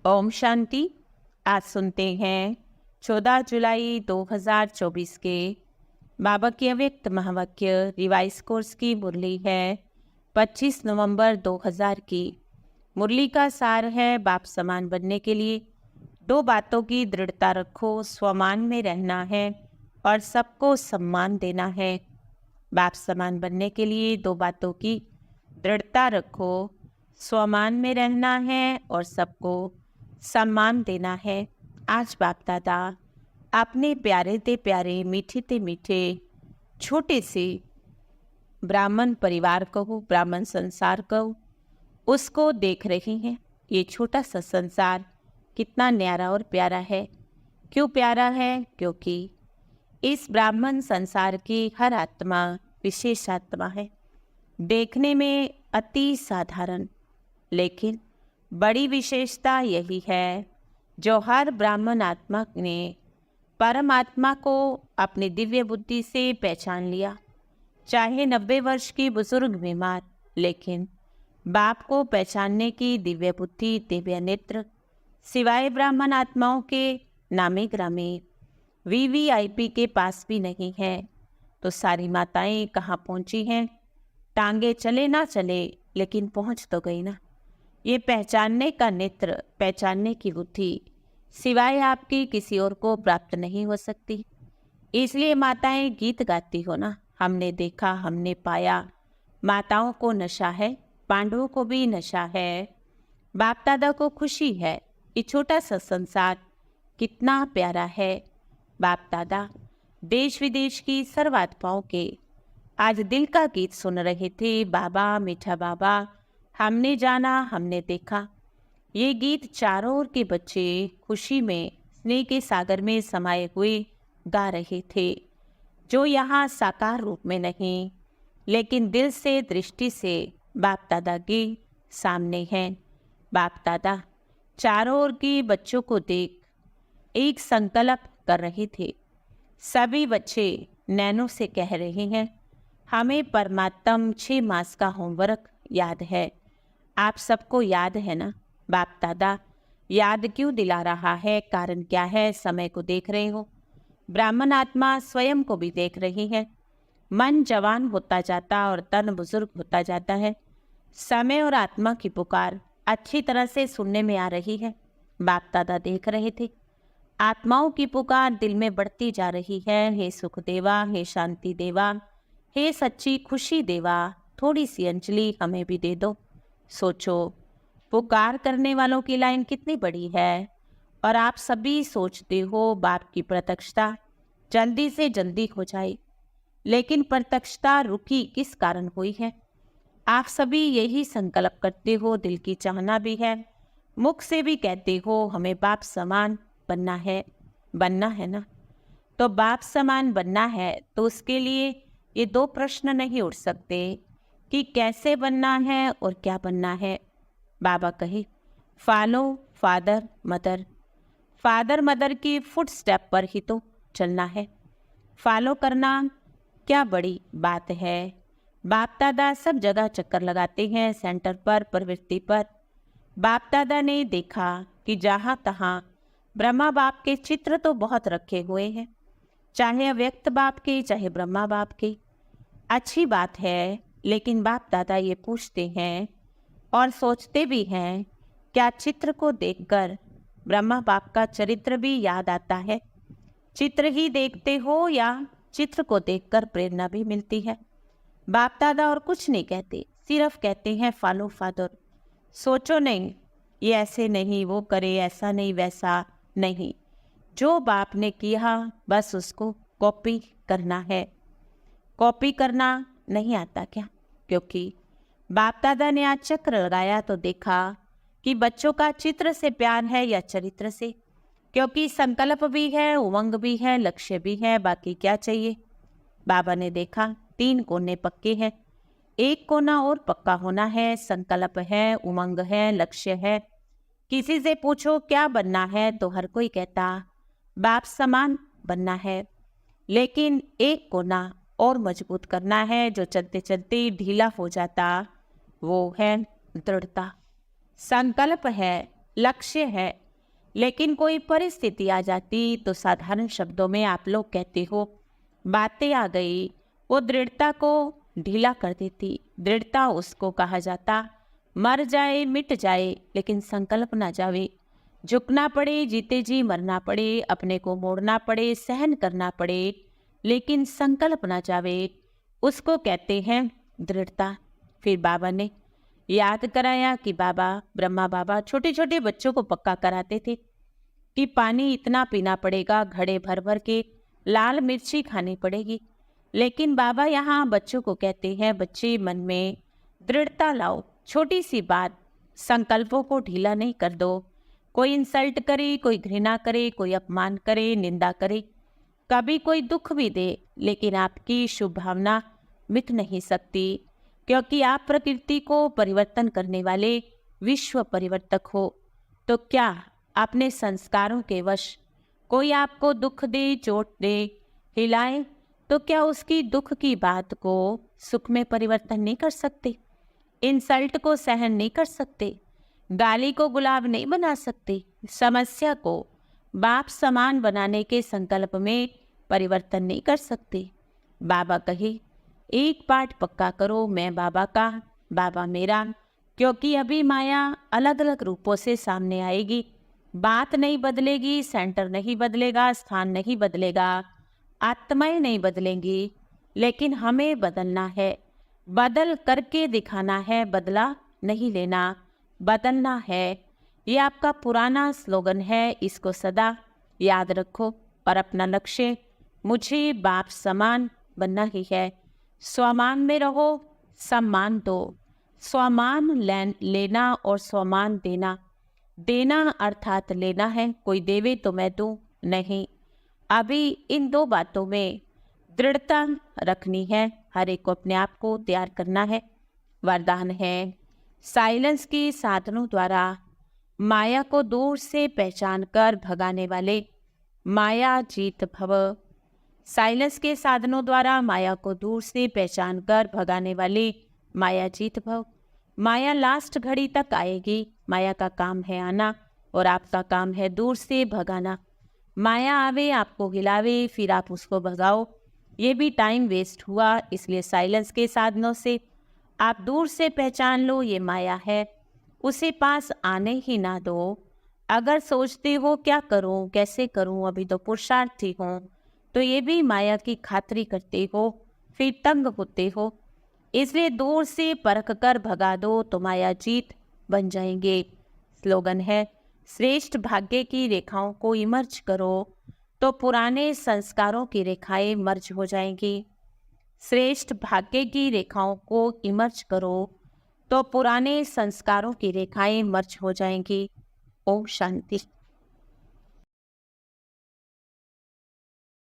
ओम शांति। आज सुनते हैं 14 जुलाई 2024 के बाबा की अव्यक्त महावाक्य रिवाइज कोर्स की मुरली है 25 नवंबर 2000 की। मुरली का सार है बाप समान बनने के लिए दो बातों की दृढ़ता रखो, स्वमान में रहना है और सबको सम्मान देना है। बाप समान बनने के लिए दो बातों की दृढ़ता रखो, स्वमान में रहना है और सबको सम्मान देना है। आज बाप दादा अपने प्यारे ते प्यारे, मीठे ते मीठे, छोटे से ब्राह्मण परिवार कहो, ब्राह्मण संसार कहो, उसको देख रहे हैं। ये छोटा सा संसार कितना न्यारा और प्यारा है। क्यों प्यारा है? क्योंकि इस ब्राह्मण संसार की हर आत्मा विशेष आत्मा है, देखने में अति साधारण, लेकिन बड़ी विशेषता यही है जो हर ब्राह्मण आत्मा ने परमात्मा को अपनी दिव्य बुद्धि से पहचान लिया। चाहे 90 वर्ष की बुजुर्ग बीमार, लेकिन बाप को पहचानने की दिव्य बुद्धि, दिव्य नेत्र सिवाय ब्राह्मण आत्माओं के नामे ग्रामे वीवीआईपी के पास भी नहीं है। तो सारी माताएं कहाँ पहुंची हैं? टांगे चले ना चले, लेकिन पहुंच तो गई ना। ये पहचानने का नेत्र, पहचानने की बुद्धि सिवाय आपकी किसी और को प्राप्त नहीं हो सकती। इसलिए माताएं गीत गाती हो ना, हमने देखा, हमने पाया। माताओं को नशा है, पांडवों को भी नशा है, बाप दादा को खुशी है। ये छोटा सा संसार कितना प्यारा है। बाप दादा देश विदेश की सर्व आत्माओं के आज दिल का गीत सुन रहे थे। बाबा, मीठा बाबा, हमने जाना, हमने देखा। ये गीत चारों ओर के बच्चे खुशी में, स्नेह के सागर में समाये हुए गा रहे थे, जो यहाँ साकार रूप में नहीं, लेकिन दिल से, दृष्टि से बाप दादा के सामने हैं। बाप दादा चारों ओर के बच्चों को देख एक संकल्प कर रहे थे। सभी बच्चे नैनो से कह रहे हैं, हमें परमात्म 6 मास का होमवर्क याद है। आप सबको याद है ना? बाप दादा याद क्यों दिला रहा है? कारण क्या है? समय को देख रहे हो, ब्राह्मण आत्मा स्वयं को भी देख रही है। मन जवान होता जाता और तन बुजुर्ग होता जाता है। समय और आत्मा की पुकार अच्छी तरह से सुनने में आ रही है। बाप दादा देख रहे थे, आत्माओं की पुकार दिल में बढ़ती जा रही है। हे सुख देवा, हे शांति देवा, हे सच्ची खुशी देवा, थोड़ी सी अंजलि हमें भी दे दो। सोचो, पुकार करने वालों की लाइन कितनी बड़ी है और आप सभी सोचते हो बाप की प्रत्यक्षता जल्दी से जल्दी हो जाए, लेकिन प्रत्यक्षता रुकी किस कारण हुई है? आप सभी यही संकल्प करते हो, दिल की चाहना भी है, मुख से भी कहते हो हमें बाप समान बनना है ना। तो बाप समान बनना है तो उसके लिए ये दो प्रश्न नहीं उठ सकते कि कैसे बनना है और क्या बनना है। बाबा कहे, follow father mother. Father mother की फुट स्टेप पर ही तो चलना है। फॉलो करना क्या बड़ी बात है। बाप दादा सब जगह चक्कर लगाते हैं, सेंटर पर, प्रवृत्ति पर। बाप दादा ने देखा कि जहाँ तहाँ ब्रह्मा बाप के चित्र तो बहुत रखे हुए हैं, चाहे अव्यक्त बाप के, चाहे ब्रह्मा बाप के। अच्छी बात है, लेकिन बाप दादा ये पूछते हैं और सोचते भी हैं, क्या चित्र को देखकर ब्रह्मा बाप का चरित्र भी याद आता है? चित्र ही देखते हो या चित्र को देखकर प्रेरणा भी मिलती है? बाप दादा और कुछ नहीं कहते, सिर्फ कहते हैं फॉलो फादर। सोचो नहीं, ये ऐसे नहीं, वो करे, ऐसा नहीं, वैसा नहीं। जो बाप ने किया बस उसको कॉपी करना है। कॉपी करना नहीं आता क्या? क्योंकि बाप दादा ने आज चक्र लगाया तो देखा कि बच्चों का चित्र से प्यार है या चरित्र से। क्योंकि संकल्प भी है, उमंग भी है, लक्ष्य भी है, बाकी क्या चाहिए? बाबा ने देखा 3 कोने पक्के हैं, एक कोना और पक्का होना है। संकल्प है, उमंग है, लक्ष्य है। किसी से पूछो क्या बनना है तो हर कोई कहता बाप समान बनना है, लेकिन एक कोना और मजबूत करना है जो चलते चलते ढीला हो जाता, वो है दृढ़ता। संकल्प है लक्ष्य है, लेकिन कोई परिस्थिति आ जाती तो साधारण शब्दों में आप लोग कहते हो बातें आ गई, वो दृढ़ता को ढीला कर देती। दृढ़ता उसको कहा जाता, मर जाए मिट जाए लेकिन संकल्प ना जावे। झुकना पड़े, जीते जी मरना पड़े, अपने को मोड़ना पड़े, सहन करना पड़े, लेकिन संकल्प ना जावे, उसको कहते हैं दृढ़ता। फिर बाबा ने याद कराया कि ब्रह्मा बाबा छोटे छोटे बच्चों को पक्का कराते थे कि पानी इतना पीना पड़ेगा, घड़े भर भर के, लाल मिर्ची खानी पड़ेगी। लेकिन बाबा यहाँ बच्चों को कहते हैं, बच्चे मन में दृढ़ता लाओ। छोटी सी बात, संकल्पों को ढीला नहीं कर दो। कोई इंसल्ट करे, कोई घृणा करे, कोई अपमान करे, निंदा करे, कभी कोई दुख भी दे, लेकिन आपकी शुभ भावना मिट नहीं सकती, क्योंकि आप प्रकृति को परिवर्तन करने वाले विश्व परिवर्तक हो। तो क्या अपने संस्कारों के वश कोई आपको दुख दे, चोट दे, हिलाए, तो क्या उसकी दुख की बात को सुख में परिवर्तन नहीं कर सकते? इंसल्ट को सहन नहीं कर सकते? गाली को गुलाब नहीं बना सकते? समस्या को बाप समान बनाने के संकल्प में परिवर्तन नहीं कर सकते? बाबा कहे एक पाठ पक्का करो, मैं बाबा का, बाबा मेरा, क्योंकि अभी माया अलग अलग रूपों से सामने आएगी। बात नहीं बदलेगी, सेंटर नहीं बदलेगा, स्थान नहीं बदलेगा, आत्माएं नहीं बदलेंगी, लेकिन हमें बदलना है। बदल करके दिखाना है, बदला नहीं लेना, बदलना है। ये आपका पुराना स्लोगन है, इसको सदा याद रखो और अपना लक्ष्य मुझे बाप समान बनना ही है। स्वमान में रहो, सम्मान दो। स्वमान लेना और स्वमान देना। देना अर्थात लेना है, कोई देवे तो मैं दूं नहीं। अभी इन दो बातों में दृढ़ता रखनी है, हर एक को अपने आप को तैयार करना है। वरदान है, साइलेंस के साधनों द्वारा माया को दूर से पहचान कर भगाने वाले माया जीत भव। साइलेंस के साधनों द्वारा माया को दूर से पहचान कर भगाने वाले माया जीत भव। माया लास्ट घड़ी तक आएगी, माया का काम है आना और आपका काम है दूर से भगाना। माया आवे, आपको हिलावे, फिर आप उसको भगाओ, ये भी टाइम वेस्ट हुआ। इसलिए साइलेंस के साधनों से आप दूर से पहचान लो ये माया है, उसे पास आने ही ना दो। अगर सोचते हो क्या करूं, कैसे करूं, अभी तो पुरुषार्थी हूं, तो ये भी माया की खातिरी करते हो, फिर तंग होते हो। इसलिए दूर से परख कर भगा दो तो माया जीत बन जाएंगे। स्लोगन है, श्रेष्ठ भाग्य की रेखाओं को इमर्ज करो तो पुराने संस्कारों की रेखाएं मर्ज हो जाएंगी। श्रेष्ठ भाग्य की रेखाओं को इमर्ज करो तो पुराने संस्कारों की रेखाएं मर्ज हो जाएंगी। ओम शांति।